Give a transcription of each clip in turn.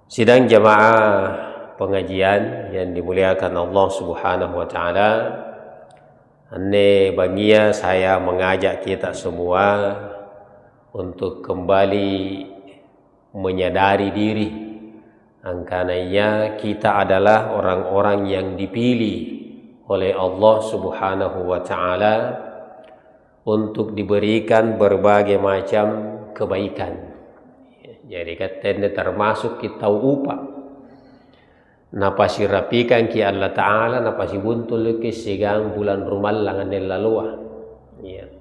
Sidang jamaah pengajian yang dimuliakan Allah Subhanahu wa taala. Bagia saya mengajak kita semua untuk kembali menyadari diri angkananya kita adalah orang-orang yang dipilih oleh Allah Subhanahu wa taala untuk diberikan berbagai macam kebaikan. Jadi katanya termasuk kita upah napasi rapikan ki Allah Ta'ala napasi buntul ki sigang bulan rumallang anel lalua. Ya.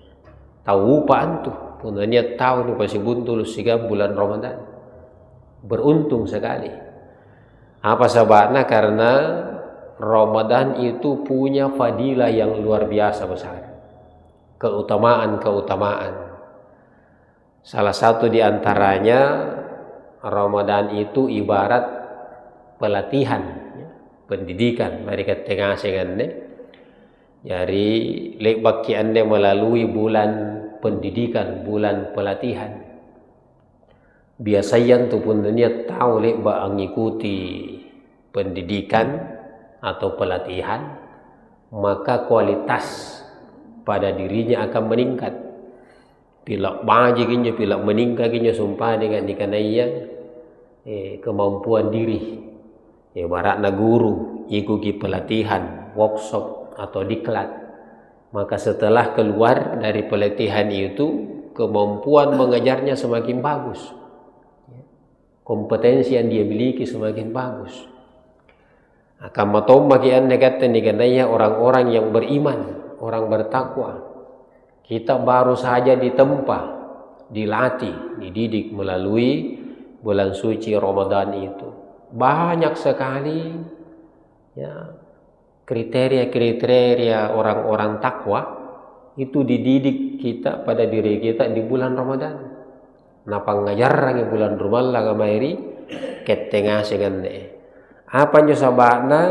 Tahu upah antu punanya tahu napasi buntul sigang bulan Ramadan. Beruntung sekali. Apa sebabnya? Karena Ramadan itu punya fadilah yang luar biasa besar. Keutamaan. Salah satu di antaranya Ramadan itu ibarat pelatihan, pendidikan. Mereka tengah sengannya. Jadi lebak ande melalui bulan pendidikan, bulan pelatihan. Biasanya tu pun niat tahu lebak mengikuti pendidikan atau pelatihan, maka kualitas pada dirinya akan meningkat. Pilak baji kinya, pilak meningkat kinya sumpah dengan dikanaya kemampuan diri. Ibaratna guru ikuti pelatihan, workshop atau diklat. Maka setelah keluar dari pelatihan itu, kemampuan mengajarnya semakin bagus. Kompetensi yang dia miliki semakin bagus. Akan matomba ki anda kata dikanaya orang-orang yang beriman, orang bertakwa. Kita baru saja ditempa, dilatih, dididik melalui bulan suci Ramadan itu. Banyak sekali ya, kriteria orang-orang takwa itu dididik kita pada diri kita di bulan Ramadan. Napa ngajarang bulan Ramadan kamairi ketengah sengane. Apa nyo sabana?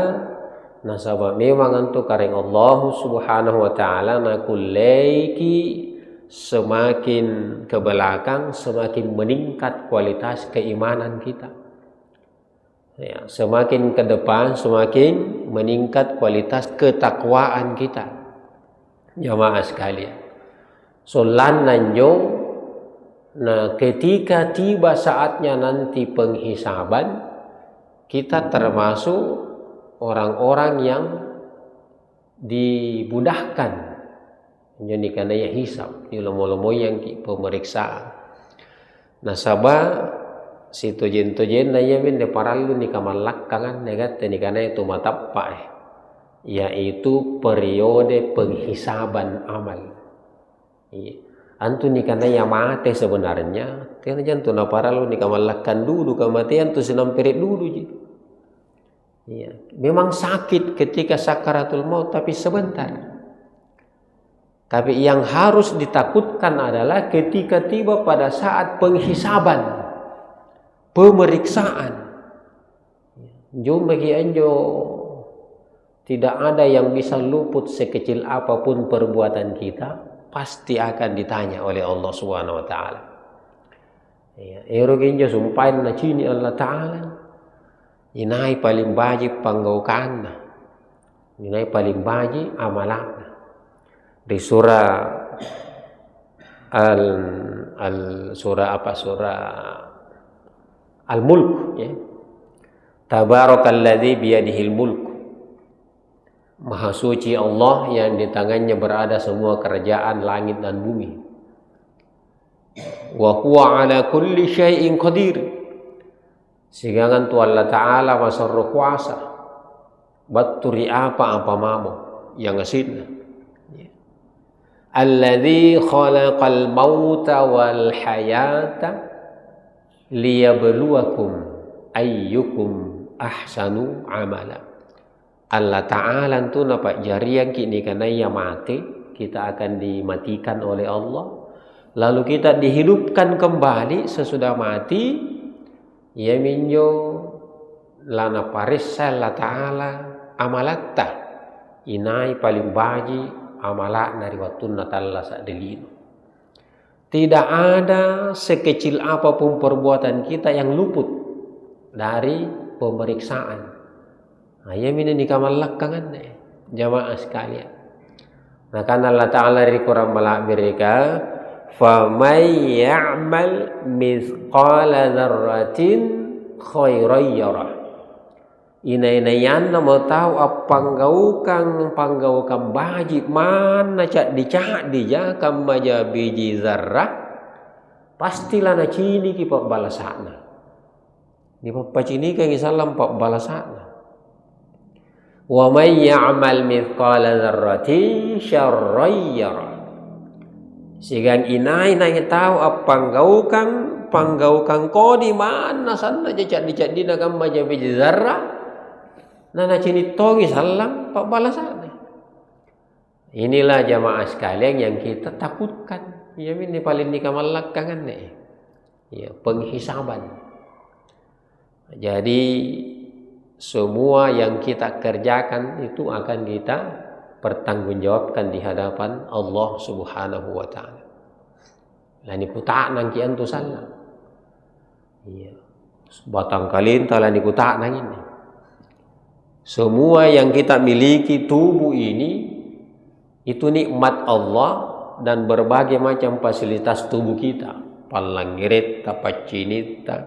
Nasabah memang antu kareng Allah Subhanahu wa taala nakuleiki semakin ke belakang semakin meningkat kualitas keimanan kita. Ya, semakin ke depan semakin meningkat kualitas ketakwaan kita. Jamaah sekalian. So lananyo nah ketika tiba saatnya nanti penghisaban, kita termasuk orang-orang yang dimudahkan jadi karena ya hisab di lomo-lomo yang pemeriksaan. Nasabah situ jen na yamin de paralu ni kamalakkangan negat ni karena itu matappa yaitu periode penghisaban amal. Antu ni karena ya mate sebenarnya karena jantu na paralu ni kamalakkan dulu kematian tu senam perit dulu je. Ya, memang sakit ketika sakaratul maut tapi sebentar. Tapi yang harus ditakutkan adalah ketika tiba pada saat penghisaban, pemeriksaan. Jom bagi anjo tidak ada yang bisa luput sekecil apapun perbuatan kita, pasti akan ditanya oleh Allah Subhanahu wa taala. Ya, eroginjo sumpahin na cini Allah taala. Inai paling baji panggaukanna, inai paling baji amalakna. Di surah surah Al-Mulk ya. Tabarakalladzi biyadihil mulk. Maha suci Allah yang di tangannya berada semua kerajaan langit dan bumi. Wa huwa ala kulli syai'in qadir. Sigangan tu Allah Ta'ala masarro kuasa baturi apa mamo yang asidna alladzi khalaqal mauta wal hayata liyabluwakum ayyukum ahsanu amala. Allah Ta'ala tu napa jarian kini kanaya mati, kita akan dimatikan oleh Allah, lalu kita dihidupkan kembali sesudah mati. Ya minyo lana parissa Allah Ta'ala amalatta inai paling baji amalak dari waktu natalla sak delino. Tidak ada sekecil apapun perbuatan kita yang luput dari pemeriksaan. Ayamin ini kamalakangan jamaah sekalian. Nah kan Allah Ta'ala di Quran malak mereka, فَمَنْ يَعْمَلْ مِثْقَالَ ذَرَّةٍ خَيْرًا يَرَهُ. Inai-inaian mau tahu apa panggaukan baji mana cak dicak dia kamaja biji zarrah pastilah na cini ki pak balasana. Ni pak cini kan isalam pak balasana. Wa may ya'mal mithqala dzarratin syarran yarah. Sigang inai tahu apa panggaukan ko di mana sana jadi nakam maja biji zarrah nana cini tongi salam pak balasana. Inilah jamaah sekalian yang kita takutkan. Ya ini paling dikamalakangan nih. Ya, penghisaban. Jadi semua yang kita kerjakan itu akan kita pertanggungjawabkan di hadapan Allah Subhanahu wa taala. Lani kuta nang kian tu salah. Iya. Batang kalin tala ni kuta nang ini. Semua yang kita miliki tubuh ini itu nikmat Allah dan berbagai macam fasilitas tubuh kita. Palangirit, tapacinita,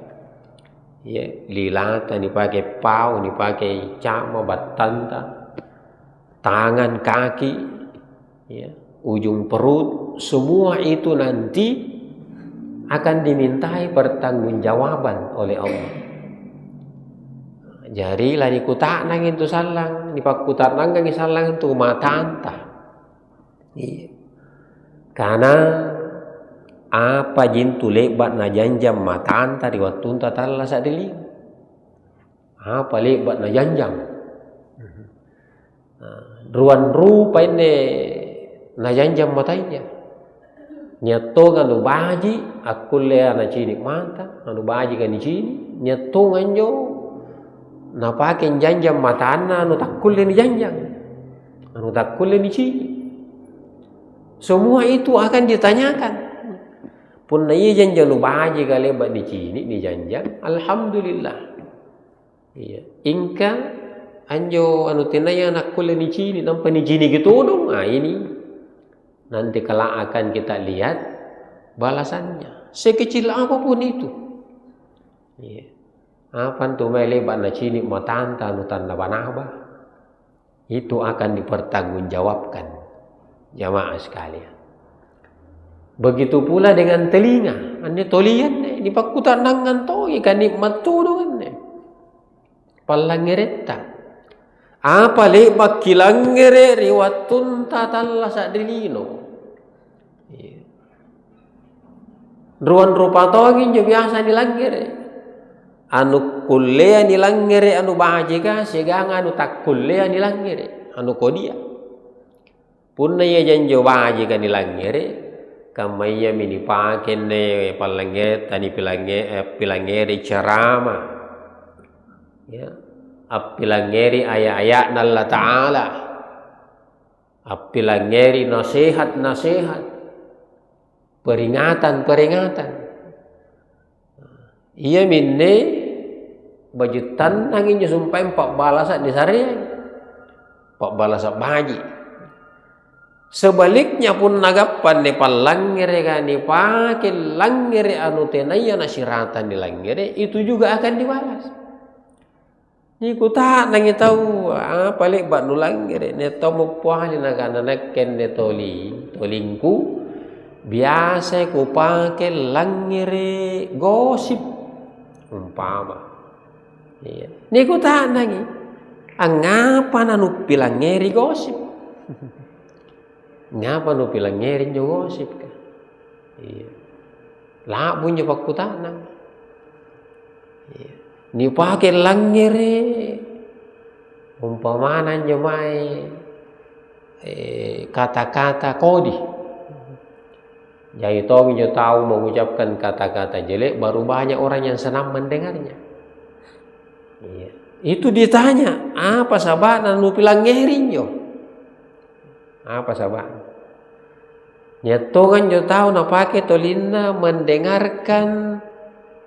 ya, lilata, dipakai pau, dipakai cama, batanta, tangan, kaki, ya, ujung perut, semua itu nanti akan dimintai pertanggungjawaban oleh Allah. Jadi lah di kutak nang itu salang, di pak kutak nang kang salang itu matanta. Iya. Karena apa jintu lebat na janjam matanta di waktu talla sadili. Apa lebat na janjam. Ruan rupa ini na janjam matanya. Nyato kan baji aku lea na cini mata, anu baji kan di cini, nyato nganjo na pakai janjam matana anu takulle ni janjam. Anu takulle ni cini. Semua itu akan ditanyakan. Pun na iya janjang lu baji kali lebat di cini di janjang, alhamdulillah. Iya, ingka anjo anu tinaya nak kulle ni cini nampak ni cini gitu dong. Nah ini nanti kelak akan kita lihat balasannya. Sekecil apapun itu. Iya. Apa tu mai lebat na cini matanta anu tanda banaba. Itu akan dipertanggungjawabkan. Jamaah sekalian. Begitu pula dengan telinga. Ane tolian di pakutan nangan to ikan nikmat tu doan ne. Palangireta. Apa lebak kilangere riwatun tatalla sadilino. Ruan rupa togin jo biasa dilangere. Anu kullea nilangere anu bahajega segang anu tak kullea nilangere anu kodia. Punna ya janjo bahajega nilangere kamaya mini paken ne palangere tani pilangere cerama. Ya. Apilangeri ayat-ayat Allah Ta'ala, apilangeri nasihat-nasihat, peringatan-peringatan. Ia minne bajutan nangin sumpah pak balasan di sarian, pak balasan baji. Sebaliknya pun nagapan ne palangere kan dipakai langere anu tenaya nasiratan di langere itu juga akan dibalas. Ni kuta nangi tahu apa lebat nulang gere ne tomo puali nagana nakken ne tolingku biasa ku pake langere gosip umpama. Iya. Ni kuta nangi angapa nanu pilangeri gosip. Ngapa nu pilangeri jo gosip ka. Iya. La bunyi pak kuta nang. Iya. Ni pakai langere umpamana nyamai kata-kata kodi. Jadi tong jo tahu mengucapkan kata-kata jelek baru banyak orang yang senang mendengarnya. Iya. Itu ditanya, apa sabana nu pilangerin jo? Apa sabana? Nyetongan jo tahu na pakai tolinna mendengarkan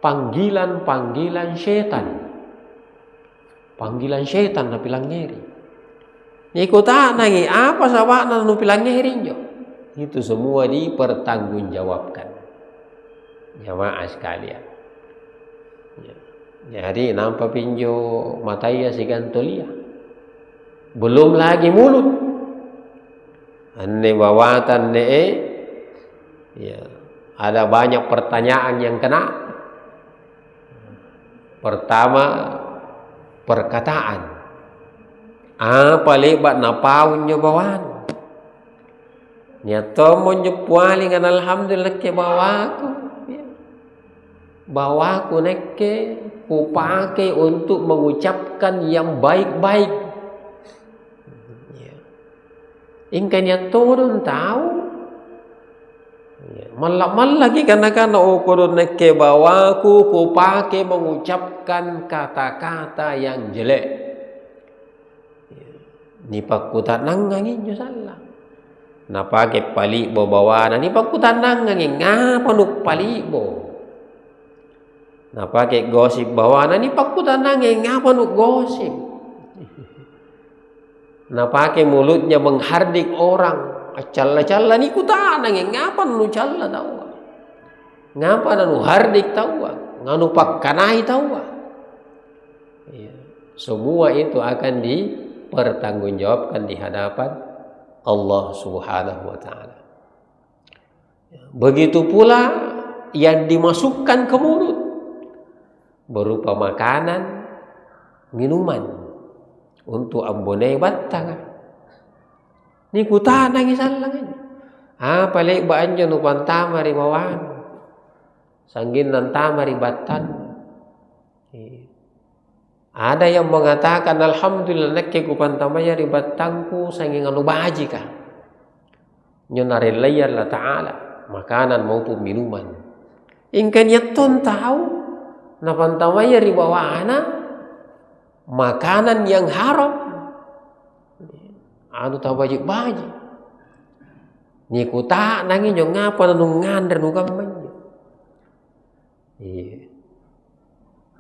panggilan-panggilan setan. Panggilan setan na pilang ngeri. Ikutan nangi apa sabana nu pilang ngeri. Itu semua dipertanggungjawabkan. Jamaah sekalian. Jadi nampak pinjo mataya si gantolia. Belum lagi mulut. Anne bawatan ya, ada banyak pertanyaan yang kena. Pertama, perkataan. Apa lebat napaun nyo bawan? Nyato mo nyo pualingan alhamdulillah ke bawaku. Bawaku nekke kupakai untuk mengucapkan yang baik-baik. Ingkanya turun tahu. Malam lagi karena ukurun nekke bawaku kupakai mengucapkan kata-kata yang jelek. Ni pakutan nangangin nyo salah. Napake palibo bawana ni pakutan nangangin ngapa nuk palibo. Napake gosip bawana ni pakutan nangangin ngapa nuk gosip. Napake mulutnya menghardik orang. Acalla-calla ni kutanang ngapa nu calla tawa. Ngapa nu hardik tawa. Nganu pakkanai tawa. Ya. Semua itu akan dipertanggungjawabkan di hadapan Allah Subhanahu wa taala. Begitu pula yang dimasukkan ke mulut berupa makanan, minuman. Untuk ambonai batang. Ni kutanang isan lang. Apa lek ba anjo nu pantama ri bawan. Sanggin nan tama ri batan. Ada yang mengatakan alhamdulillah nekke ku pantamaya ri batangku sanggin anu baji ka. Nyo narilaya Allah taala makanan maupun minuman. Ingkan yaton tahu na pantamaya ri bawana makanan yang haram anu tabajik baji ni kuta nangin yo ngapa nu ngander nu gamay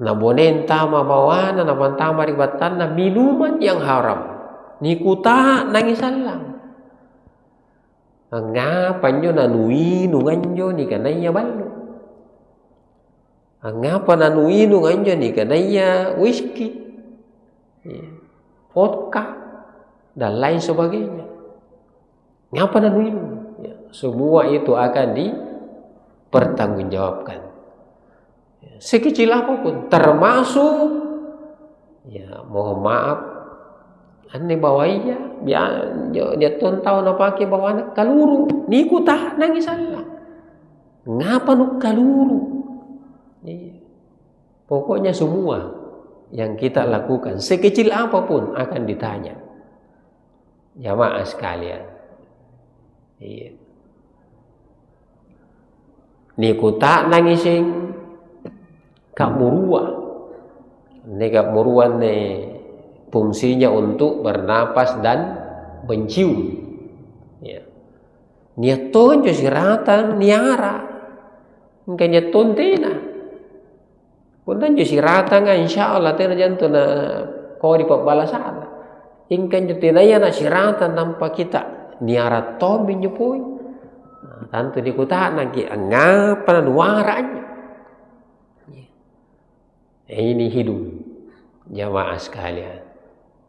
na bonen tama bawana na pantama ribatan na minuman yang haram ni kuta nangisan lang ngapa nyo nanui nu nganjo ni kanaya balo ngapa nanui nu nganjo ni kanaya whisky vodka dan lain sebagainya. Ngapa dan minum? Ya, semua itu akan dipertanggungjawabkan. Sekecil apapun, termasuk ya mohon maaf, ane bawaiya, dia tontau na pakai bawana kaluru, niku tah nangis Allah. Ngapa nuk kaluru? Ya. Pokoknya semua yang kita lakukan sekecil apapun akan ditanya. Jamaah sekalian. Iya. Niku tak nangising kak murua. Ini kak murua fungsinya untuk bernapas dan mencium. Ya. Niaton jo siratan niara. Engkanya tontena. Pundan jo sirata nga insyaallah tena janto na ko di pabalasan. Ingkan jo tenaya na sirata tanpa kita niara tobi nyo poy. Tanto di kuta nagi ngapa na waranya. Ini hidung jamaah sekalian.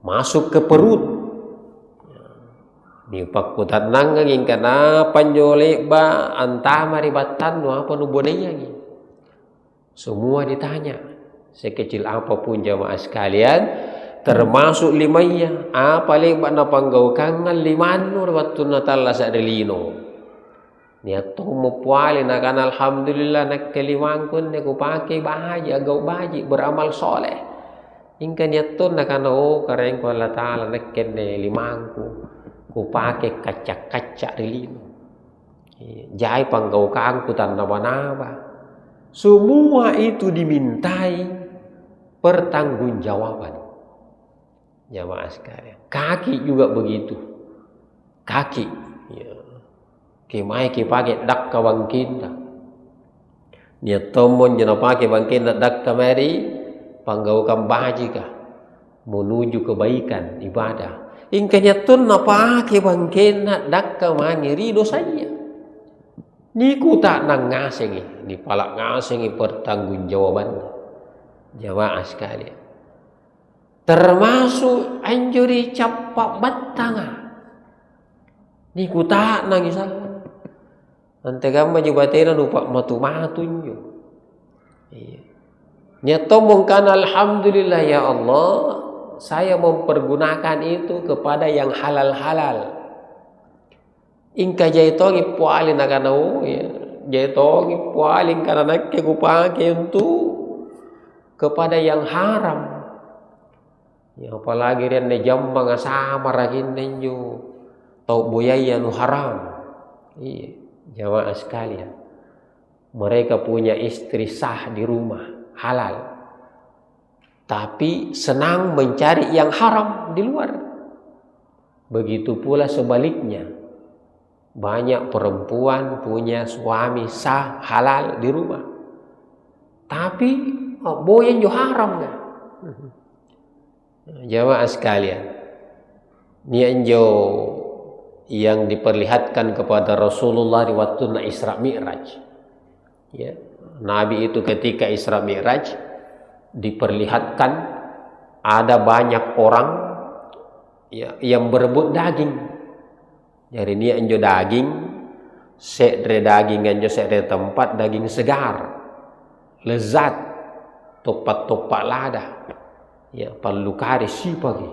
Masuk ke perut. Ni pakutat nangangin kana panjole ba antama ribatan no apa nu bonenya gi. Semua ditanya sekecil apapun jamaah sekalian termasuk limaya apa lebat na panggaukangan limano waktu natala sa relino niato mo puali na kan alhamdulillah nak kelimangkun ne ko pakai bahaji agau baji beramal soleh ingka niato na kan kareng ko Allah taala nak kene limangku ko pakai kacak-kacak relino jai panggaukanku tan naba-naba. Semua itu dimintai pertanggungjawaban. Jamaah sekalian. Kaki juga begitu. Kaki. Ya. Kemai pakai dak kawangkinda. Nia tomon jana pakai bangkinda dak kamari panggaukan baji ka. menuju kebaikan ibadah. Ingkanya tun apa ke bangkena dakka mangiri dosanya. Niku tak nang ngasengi, ni palak ngasengi pertanggungjawaban jamaah sekalian. Termasuk anjuri capak batanga. Niku tak nang isal. Ante gamma jubatena lupa matu-matunyo. Iya. Nyato mungkin alhamdulillah ya Allah, saya mempergunakan itu kepada yang halal-halal. Ingka jaitongi pualin akanau ya. Jaitongi pualin karena nakke kupake untuk kepada yang haram. Ya apalagi rian ne jamba ngasama rakin nenyo. Tau boyaya nu haram. Iya, jamaah sekalian. Mereka punya istri sah di rumah, halal. Tapi senang mencari yang haram di luar. Begitu pula sebaliknya. Banyak perempuan punya suami sah halal di rumah. Tapi boyan jo haram kan. Jamaah sekalian. Nianjo yang diperlihatkan kepada Rasulullah di waktu Isra Mi'raj. Ya, Nabi itu ketika Isra Mi'raj diperlihatkan ada banyak orang ya, yang berebut daging. Jadi ini anjo daging, sekre daging anjo sekre tempat daging segar, lezat, topat-topat lada, ya perlu kari si pagi.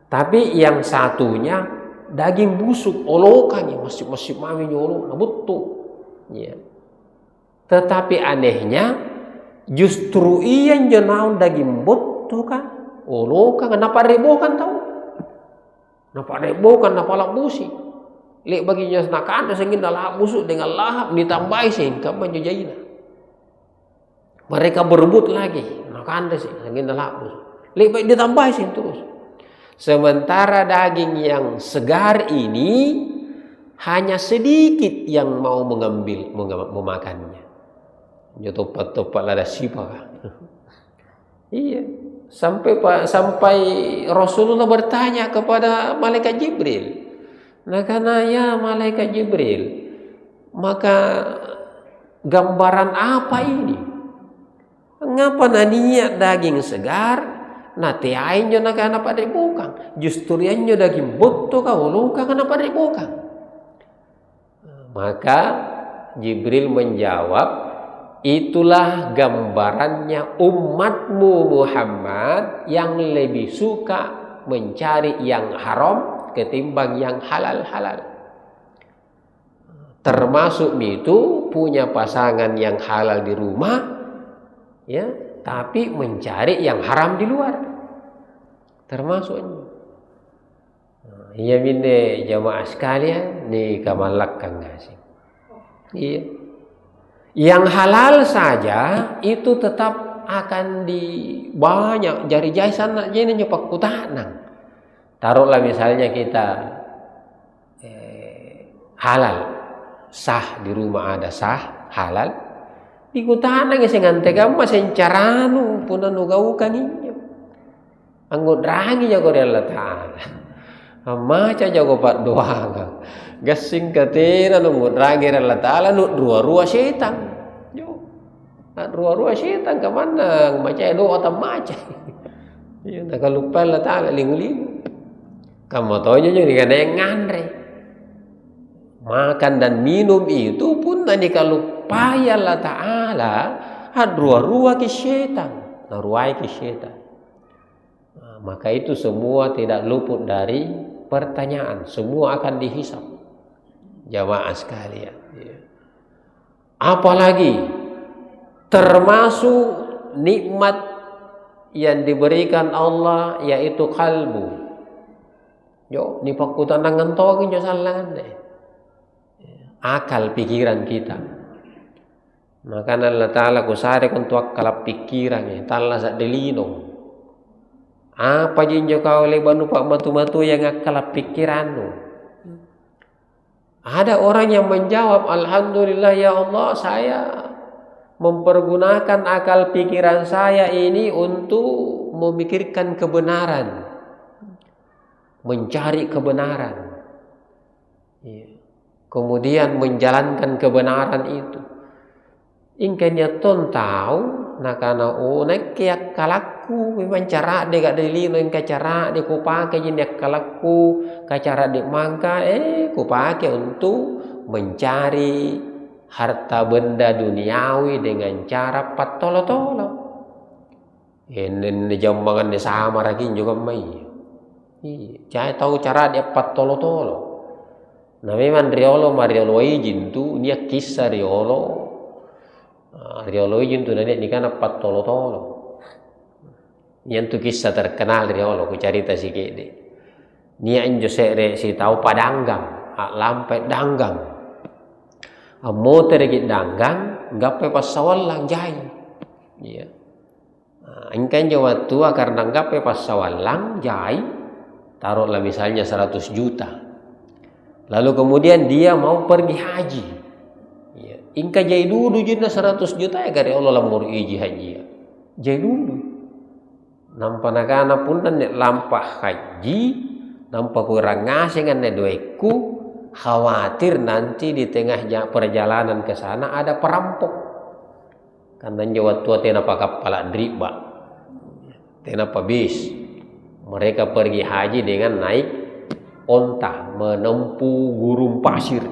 Tapi yang satunya daging busuk, olokannya masih mami nyolok, nah betul. Ya. Tetapi anehnya justru iyan jenaun daging betul kan, olokan kenapa rebokan tahu? Napa rebokan napa lak busi. Lek baginya nakan sengin lahap busuk dengan lahap ditambahi sehingga menjujaina. Mereka berebut lagi, nakan sengin lahap busuk. Lek baik ditambahi sih terus. Sementara daging yang segar ini hanya sedikit yang mau memakannya. Topat-topat lada sipa. Iya. Sampai Rasulullah bertanya kepada malaikat Jibril. Nah karena ya malaikat Jibril, maka gambaran apa ini? Ngapa niat daging segar? Nah tiainnya nak kenapa dibuka? Justru yang daging betul kau luka kenapa dibuka? Maka Jibril menjawab, itulah gambarannya umatmu Muhammad yang lebih suka mencari yang haram ketimbang yang halal-halal. Termasuk itu punya pasangan yang halal di rumah, ya, tapi mencari yang haram di luar. Termasuknya. Iya bine jamaah sekalian ni kamalak kang ngasih. Iya. Yang halal saja itu tetap akan di banyak jari jaisan nak jadi nyepak kutanang. Taruhlah misalnya kita halal sah di rumah ada sah halal di kutanang sing antegam sen caranu punan ugau kaninyo. Anggo drangi jago Allah Taala. Maca jago pat doang. Gasing katina nunggu drangi Allah Taala nu rua setan. Yo. Rua setan ke mana? Maca doa tam maca. Ya nak lupa Allah Taala lingu-lingu. Kamu tahu nya dengan yang ngandre. Makan dan minum itu pun nanti kalau payah Allah Ta'ala rua-rua ke syaitan, ruai ke syaitan. Nah, maka itu semua tidak luput dari pertanyaan, semua akan dihisap jamaah sekalian. Apalagi termasuk nikmat yang diberikan Allah yaitu kalbu. Yo, ni pakutan nangan togin jo salangan deh. Akal pikiran kita. Maka Allah Ta'ala kusare kuntuak kalap pikiran ya. Tala sa delino. Apa jinjo kau lebanu pak matu-matu yang kalap pikiranmu. Ada orang yang menjawab, Alhamdulillah ya Allah saya mempergunakan akal pikiran saya ini untuk memikirkan kebenaran, mencari kebenaran, kemudian menjalankan kebenaran itu. Ingkanya ton tahu nakana onek kiak kalaku memang cara de gak delino ingka cara de ku pakai jinak kalaku ka cara de mangka ku pakai untuk mencari harta benda duniawi dengan cara patolo-tolo. Ini jambangan de sama lagi juga mai. Saya tahu cara dia patolo-tolo. Nah memang riolo mariolo izin tu dia kisah riolo. Riolo izin tu nanya ni kana patolo-tolo. Yang tu kisah terkenal riolo ku cerita sikit de. Nia injo sere si tahu padanggang, lampai danggang. Motor git danggang, gape pas sawalang jai. Ya. Ingkan jawa tua karena gape pas sawalang jai, taruhlah misalnya 100 juta. Lalu kemudian dia mau pergi haji. Ya. Ingka jai dulu jina 100 juta ya gari Allah lamur iji haji ya. Jai dulu. Nampak nakana pun dan lampah haji, nampak kurang ngasih dengan doeku, khawatir nanti di tengah perjalanan ke sana ada perampok. Karena Jawa tua tenapa kapal driba, tenapa bis. Mereka pergi haji dengan naik onta, menempuh gurun pasir.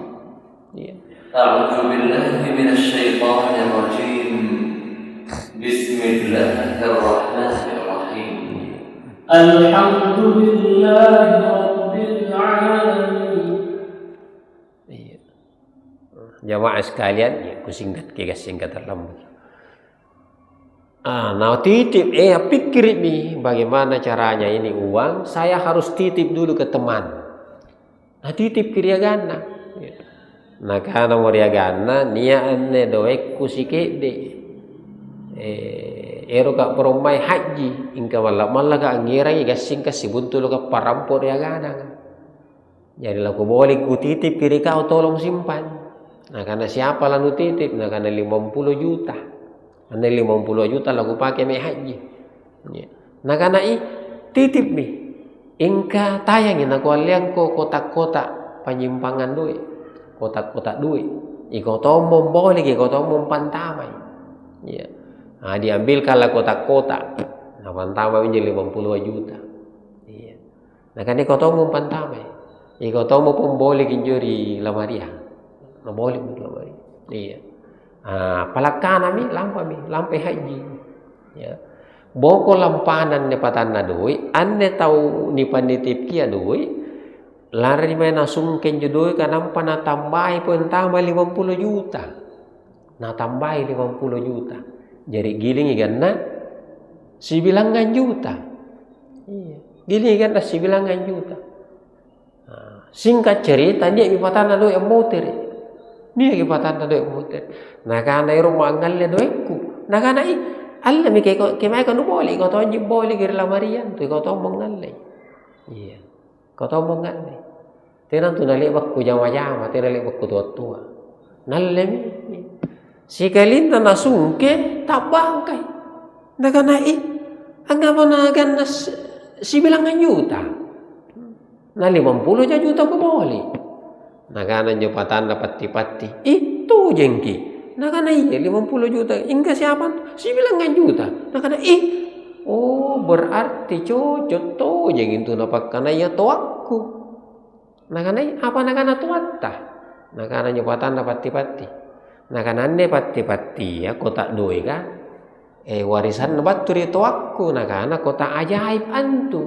A'udzu billahi minasy syaithanir rajim. Bismillahirrahmanirrahim. Alhamdulillahi rabbil alamin. Jamaah sekalian, ya, ku singkat terlambat. Nah titip, pikir nih bagaimana caranya ini uang, saya harus titip dulu ke teman. Nah titip kiriagana. Nah karena moriagana, nia ane doek ku sikede. Ero kak perumai haji, ingka malah kak ngirai gasing kasih buntul ka parampor riagana. Jadi laku boleh ku titip kiri kau tolong simpan. Nah karena siapa lalu titip? Nah karena 50 juta. Karena 50 juta lagu pakai mai haji. Nah karena titip nih. Ingka tayangin aku aliang ko kotak-kotak penyimpangan duit. Kotak-kotak duit. Iko tomom boleh, iko tomom pantamai. Ya. Nah diambil kalau kotak-kotak. Nah pantamai menjadi 50 juta. Iya. Nah kan iko tomom pantamai. Iko tomom pun boleh kinjuri lamaria. Nah boleh lamari. Iya. Palakana mi lampai haji. Ya. Boko lampanan ne patanna doi, anne tau ni panitip kia doi, lari main nasungken jo doi kanampa na tambahi pun tambah 50 juta. Na tambahi 50 juta. Jadi giling iganna sibilangan juta. Iya. Giling iganna sibilangan juta. Singkat cerita dia mi patanna doi motor. Dia kipatan na doek muter. Nakana iro mangalle doekku. Nakana alla mi ke mai kanu boli ko to boli gir la marian tu ko to mangalle. Iya. Ko to mangalle. Tenan tu nali bakku jama-jama, tenan li bakku tua-tua. Nalle mi. Sikalinta nasungke tabangkai. Nakana anggapa na ganas sibilangan juta. Na 50 juta ko boli. Nakana jepatan dapat pati itu jengki. Nakana 50 juta. Hingga siapa? Sibilangan juta. Nakana berarti cocok to jeng itu napak kana ya to aku. Nakana apa nakana to atta. Nakana jepatan dapat pati. Nakana ne pati ya kota doi kan. Warisan batu itu aku. Nakana kota ajaib antu.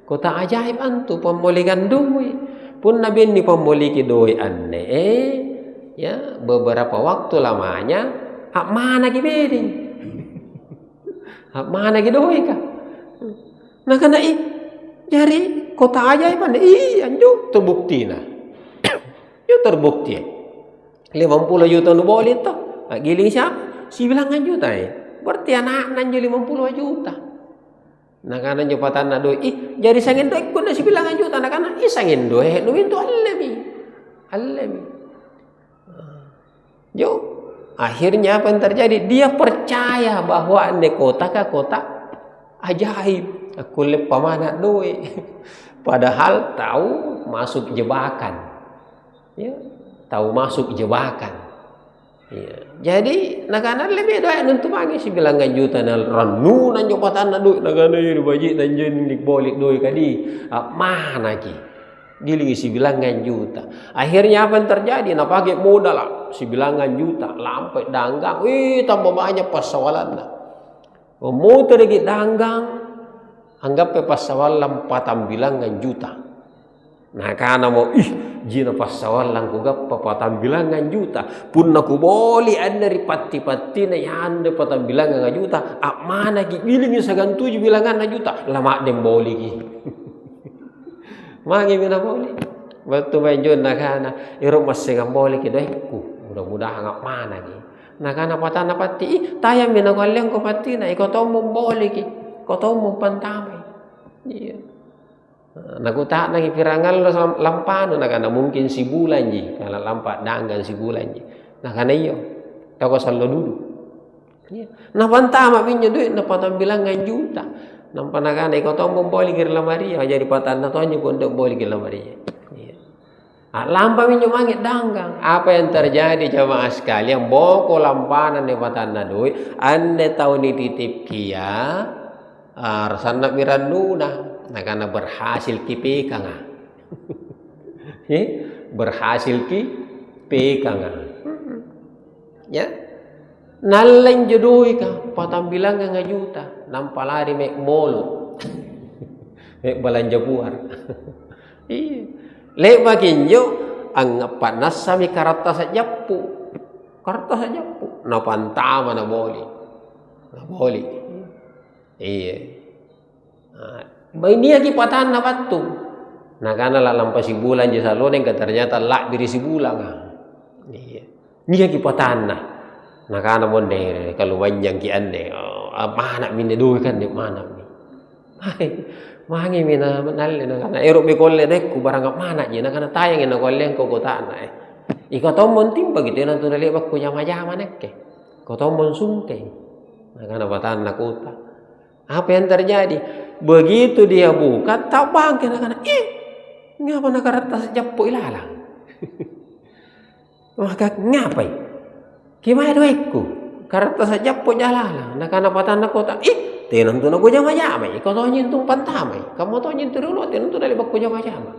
Kota ajaib antu pembolikan duit. Pun nabi ini pemboliki doi anne ya beberapa waktu lamanya mana ki beding mana ki doi ka nah kana jari kota ajaib anne anjuk terbukti nah yo terbukti 50 juta nu boleh to giling siapa sibilangan juta berarti anak nanjo 50 juta. Nah kana jepatan na doi jadi sangin doi kun si bilangan juta na kana sangin doi nu itu allemi jo Akhirnya apa yang terjadi? Dia percaya bahwa ane kota ajaib. Aku lepa mana doi. Padahal tahu masuk jebakan. Ya, tahu masuk jebakan. Ya. Jadi nakana lebih doa nuntu mangi si bilangan juta na ranu nan jopatan na duit nakana yuri baji dan jenik bolik doi kadi. Mana ki? Giling si bilangan juta. Akhirnya apa yang terjadi? Na pakai modal lah si bilangan juta, lampai danggang. Tambah banyak pasawalan na. Motor lagi danggang. Anggap pasawalan 4 bilangan juta. Nah kana mo jina pasawalan ko gappa 4 bilangan juta. Pun naku boli dari pati-pati na yande 4 bilangan juta. Mana ki giling sa gantuju bilangan na juta. Lama dem boli ki. Mangi mina boli. Waktu majon nakana iro masengang boli ki doiku. Mudah-mudahan ngap mana ki. Nakana patana pati tayang mina kaleng ko pati na iko tomong boli ki. Ko tomong pantamay. Iya. Nakuta nang pirangal lampano nakana mungkin si bulan ji kalau lampak danggan si bulan ji nakana iyo toko sallo dulu iya na pantama minyo duit na patambilangan juta nampa nakana ikaw tombong boli kir lamaria jadi patan na tonyo pondok boli kir lamaria iya lampa minyo mangit danggang apa yang terjadi jamaah sekalian boko lampanan ni patan na duit ane tau ni titip kia rasana miranduna nah karena berhasil ki pekanga berhasil ki pekanga ya naleng jodoi ka patambilang nga juta nampalari mek molo mek balanja buar iya le makinyo ang panas sami karata sa jappu na pantama na boli iya Baik dia ki patahan na batu. Nakana la lampas si bulan je saloneng ka ternyata lak diri si bulan. Iya. Dia ki patahan na. Nakana monde kalau wanjang ki ande. Mana minne duwe kan nek mana mi. Mangi mina nalle nakana ero be kolle nek ku barang mana je nakana tayang ina kolle ko kota na. Iko tomon timpa gitu na tu dale bakku jama-jama nek ke. Ko tomon sungke. Nakana patahan na kota. Apa yang terjadi? Begitu dia buka, tak bangkit anak-anak. Ngapa nak kertas japuk ilalang? Maka ngapai? Gimana duitku? Kertas japuk jalalang. Nak-anak patan nak kota. Tenan tu nak ku jama-jama. Kau tahu nyentuh pantamai. Kamu tahu nyentuh dulu. Tenan tu dari bakku jama-jama.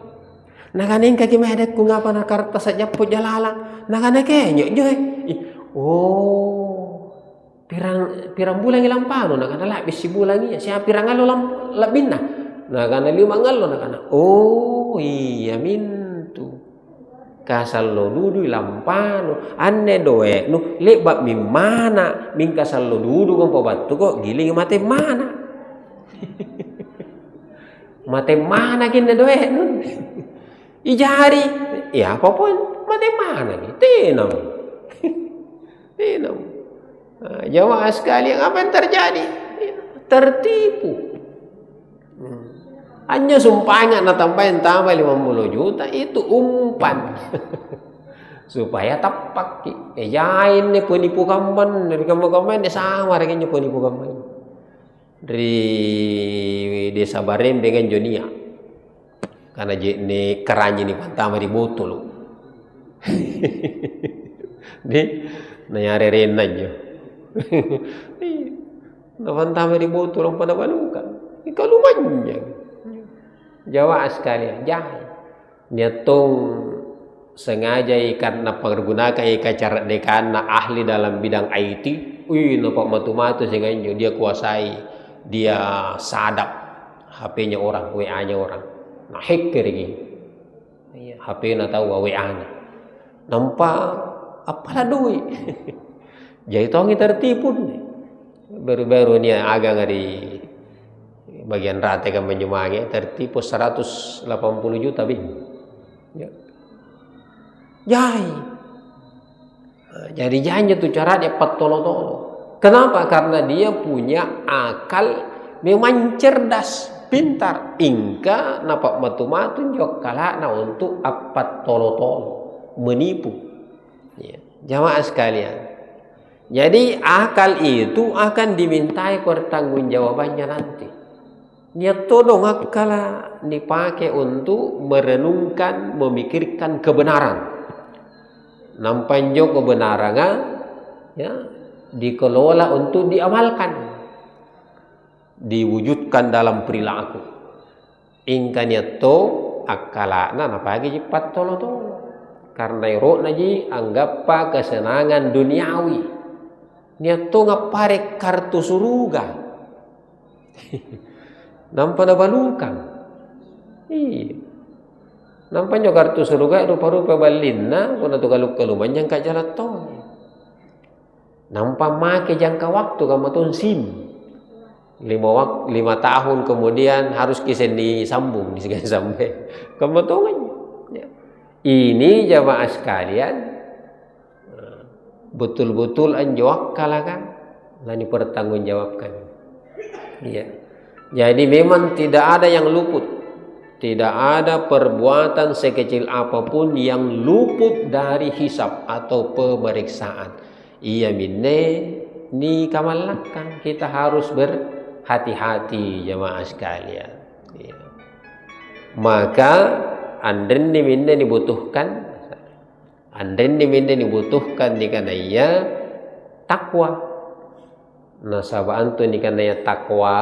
Nak-anak ka gimana ku ngapa nak kertas japuk jalalang? Nak-anak kenyok joy. Pirang bulan ilang pano nakana labis si bulan iya siya pirang alo labin na nakana 5 ngalo nakana iya mintu kasallo dudu ilang pano anne doe no lebak mimana min kasallo dudu kong pabattu kok giling mate mana kinne doe nun ijari ya apapun mate mana ni tenam jamaah sekalian apa yang terjadi? Tertipu. Hanya sumpangan na tambahin 50 juta itu umpan. Supaya tapak jain ni penipu kamban dari kamban ni sama reganya penipu kamban. Dari desa Barem dengan Jonia. Karena ni keranji ni pantama di botol. Di nayari rin aja. Nafantama di botol ang panabalukan. Ikaw lumanyan. Jawa sekalian. Jahay. Niatong sengaja karena pergunakan cara dekan na ahli dalam bidang IT. Nampak matu-matu sehingga dia kuasai. Dia sadap HP-nya orang, WA-nya orang. Nah hacker gitu. HP na tahu WA-nya. Nampak apalah duit. Jadi tongi tertipu nih. Baru-baru ini agak ngari bagian rata kan menyemangi tertipu 180 juta bin. Ya. Jai. Jadi jahanya tuh cara dia patolo-tolo. Kenapa? Karena dia punya akal memang cerdas, pintar. Ingka napak matu-matu jok kalana untuk apat tolo-tolo, menipu. Ya. Jamaah sekalian. Jadi akal itu akan dimintai pertanggungjawabannya nanti. Niat tolong akal dipakai untuk merenungkan, memikirkan kebenaran. Nampanjo kebenaran ya, dikelola untuk diamalkan, diwujudkan dalam perilaku. Ingka niat to akalana napagi cepat tolo. Karena iro naji anggap pa kesenangan duniawi. Niat to ngapare kartu suruga. Nampak na balukan. Iya. Nampaknya kartu suruga rupa-rupa balinna kuna tu kaluk-kaluman yang kajalat to. Nampak make jangka waktu kamatun SIM. 5 tahun kemudian harus kisen disambung sampai kamatun. Ya. Ini jamaah sekalian betul-betul anjawab kalakan dan dipertanggungjawabkan. Iya. Jadi memang tidak ada yang luput, tidak ada perbuatan sekecil apapun yang luput dari hisab atau pemeriksaan. Iya minne ni kamalakan, kita harus berhati-hati jamaah sekalian. Iya. Maka andren ni minne dibutuhkan. Andren diminta dibutuhkan dikanaya takwa. Nasabaan tu dikanaya takwa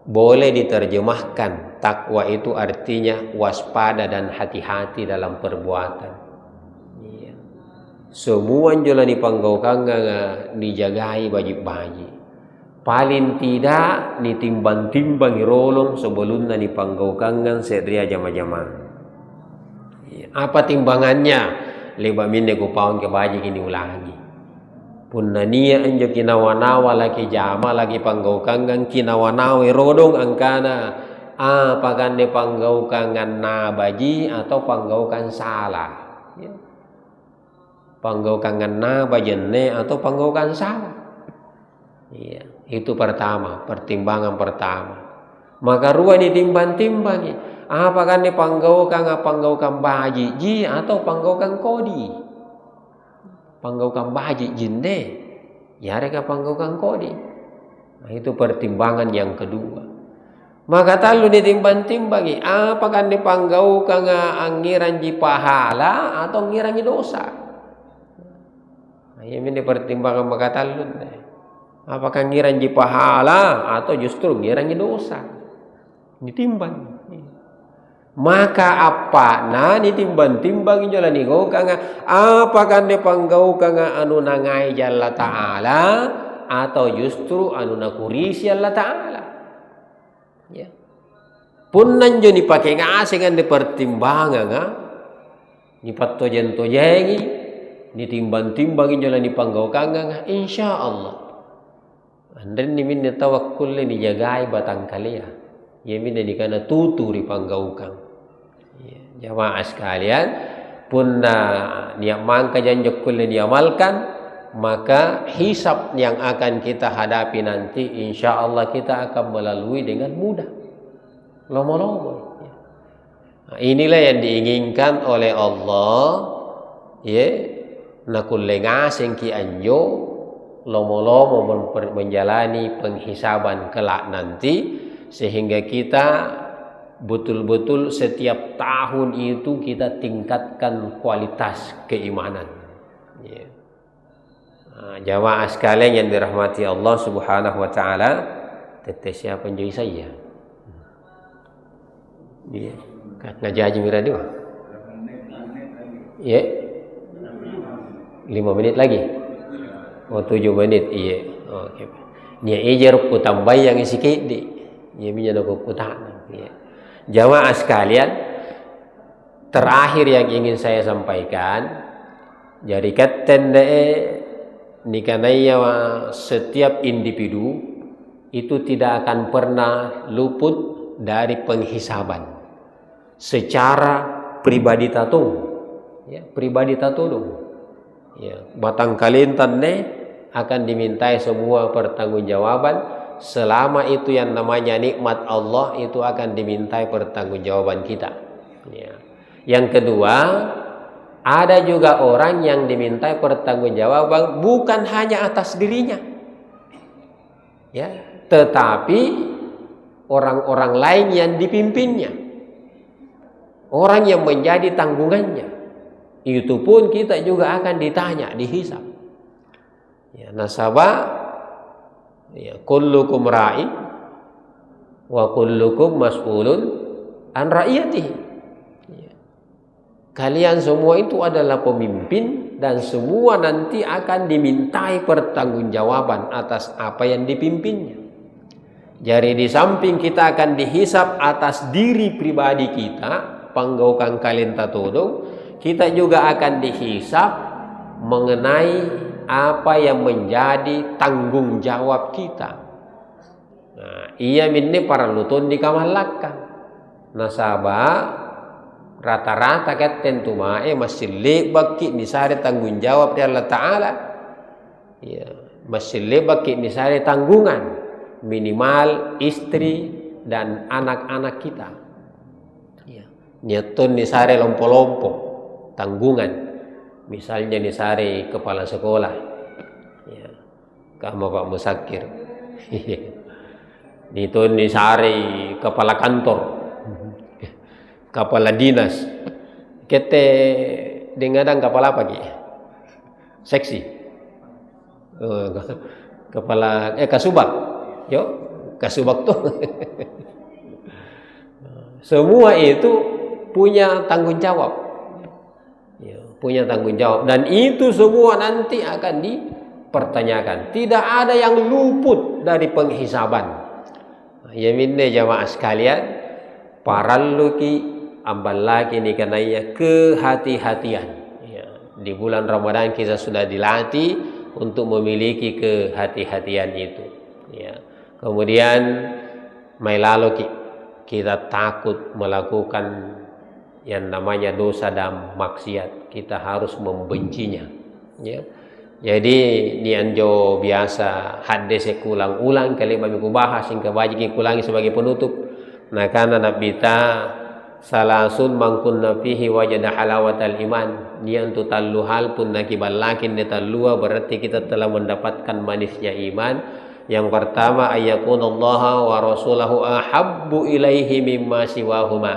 boleh diterjemahkan. Takwa itu artinya waspada dan hati-hati dalam perbuatan. Iya. Semua jola dipanggaukan dijagai baji-baji. Paling tidak ditimbang-timbang rolong sebelum dipanggaukan sedria jama-jama. Iya. Apa timbangannya? Leba minne ko paon ke baji kini ulangi. Punna niya anjo kinawanawa lagi jama lagi panggaukangan kinawanawe rodong angkana apakan de panggaukangan na baji atau panggaukan salah. Ya. Panggaukangan na bajenne atau panggaukan salah. Iya, itu pertama, pertimbangan pertama. Maka ruang ditimbang-timbangi. Apakah ini panggaukan baji ji atau panggaukan kodi? Panggaukan baji jinde, ya mereka panggaukan kodi. Nah, itu pertimbangan yang kedua. Maka talu ditimbang-timbangi. Apakah ini panggaukan angiran ji pahala atau angiran ji dosa? Nah, ini pertimbangan maka talu. Apakah angiran ji pahala atau justru angiran ji dosa? Ditimbang. Maka apa na ditimbang-timbang jola ni go kanga apakah ne panggau kanga anu nangai jalla taala atau justru anu nakurisi Allah taala. Ya. Pun nanjo ni pakai ngasengan de pertimbangan ni pattojen-tojengi ditimbang-timbang jola ni panggau kanga insyaallah. Andren ni minne tawakkul ni jagai batang kalia. Ya minne ni kana tuturi panggaukan. Ya, jamaah sekalian, punna niat mangka janjok kulle diamalkan, maka hisab yang akan kita hadapi nanti insya Allah kita akan melalui dengan mudah. Lomo-lomo. Nah, inilah yang diinginkan oleh Allah. Ya, nakulle ngaseng ki anjo lomo-lomo menjalani penghisaban kelak nanti sehingga kita betul-betul setiap tahun itu kita tingkatkan kualitas keimanan. Ya. Nah, jamaah sekalian yang dirahmati Allah Subhanahu wa taala, tetes siapa penjui saya. Iya. Ngaji miradi mah. Iya. 5 menit lagi. Oh 7 menit iya. Oke. Nia ejer ku tambah yang sikit di. Nia minya ku kutana. Iya. Jamaah sekalian, terakhir yang ingin saya sampaikan, jadi katen nikanaya setiap individu itu tidak akan pernah luput dari penghisaban secara pribadi tatung, ya, pribadi tatung, ya, batang kalintan akan dimintai semua pertanggungjawaban. Selama itu yang namanya nikmat Allah itu akan dimintai pertanggungjawaban kita. Ya. Yang kedua, ada juga orang yang dimintai pertanggungjawaban bukan hanya atas dirinya, ya, tetapi orang-orang lain yang dipimpinnya, orang yang menjadi tanggungannya. Itu pun kita juga akan ditanya, dihisab. Ya, nasabah, ya, kullukum ra'in wa kullukum mas'ulun an ra'iyatihi. Ya. Kalian semua itu adalah pemimpin dan semua nanti akan dimintai pertanggungjawaban atas apa yang dipimpinnya. Jadi di samping kita akan dihisab atas diri pribadi kita, panggaukan kalian tatodong, kita juga akan dihisab mengenai apa yang menjadi tanggung jawab kita. Nah, iya minne para lutun di kamalakan. Nasabah rata-rata katen tumae masih lebaki nisare tanggung jawab dari Allah Ta'ala. Ya, masih lebaki nisare tanggungan minimal istri dan anak-anak kita. Ya, nyetun nisare lompo-lompo tanggungan. Misalnya nisare kepala sekolah, ya, kamu Pak Musakir. Itu nisare kepala kantor, kepala dinas. Kete dengadang kepala apa ki? Seksi. Kepala kasubag. Yo, kasubag tuh. Semua itu punya tanggung jawab. Ya, punya tanggung jawab, dan itu semua nanti akan dipertanyakan. Tidak ada yang luput dari penghisaban. Ya minne jamaah sekalian, paralluki ambalaki ni kanaya kehati-hatian. Ya, di bulan Ramadan kita sudah dilatih untuk memiliki kehati-hatian itu. Ya. Kemudian mai lalu kita takut melakukan yang namanya dosa dan maksiat, kita harus membencinya. Ya. Jadi ni anjo biasa hadis ulang-ulang kali kami bahas hingga wajib kulangi sebagai penutup. Nah karena Nabi ta salasun mangkunna fihi wajada halawatal iman. Ni antu tallu hal pun nakibalakin netallua, berarti kita telah mendapatkan manisnya iman. Yang pertama ayakunallaha wa rasulahu ahabbu ilaihi mimma siwahuma,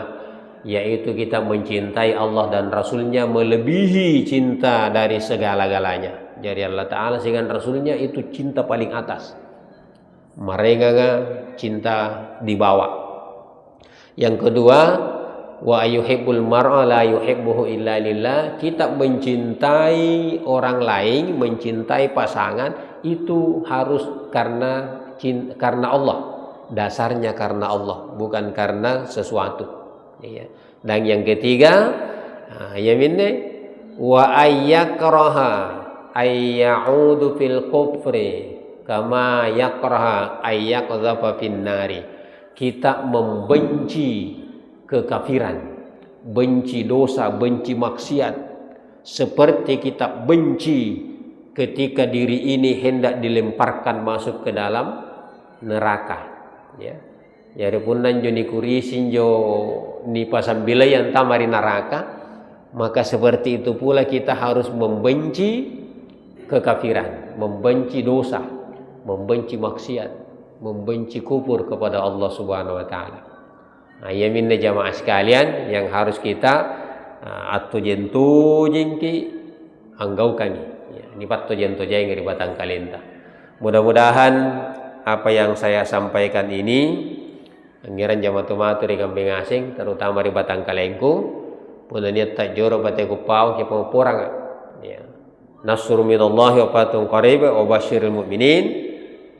yaitu kita mencintai Allah dan Rasulnya melebihi cinta dari segala-galanya. Jadi Allah Ta'ala dengan Rasulnya itu cinta paling atas, mereka cinta di bawah. Yang kedua, wa ayyuhibbul mar'a la yuhibbuhu illa lillah, kita mencintai orang lain, mencintai pasangan itu harus karena Allah, dasarnya karena Allah, bukan karena sesuatu. Ya. Dan yang ketiga, yaminne wa ayyakraha ayyaudu fil kufri kama yakraha ayyaqdhafa fin nari. Kita membenci kekafiran, benci dosa, benci maksiat, seperti kita benci ketika diri ini hendak dilemparkan masuk ke dalam neraka. Ya. Jadi pun nanjo ni kurisin jo ni pasambila yang tamari neraka, maka seperti itu pula kita harus membenci kekafiran, membenci dosa, membenci maksiat, membenci kufur kepada Allah Subhanahu wa taala. Nah, ya minna jamaah sekalian yang harus kita atau jentu jengki anggaukan. Ya, ini patto jentu jeng di batang kalenta. Mudah-mudahan apa yang saya sampaikan ini angiran jamatu-matu di kambing asing, terutama di batang kalengku, puna niat tak joro bate kupau ke pemurang. Ya. Nasrul minallahi wa fatun qarib wa basyiril mu'minin.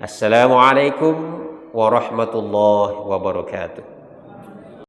Assalamualaikum warahmatullahi wabarakatuh.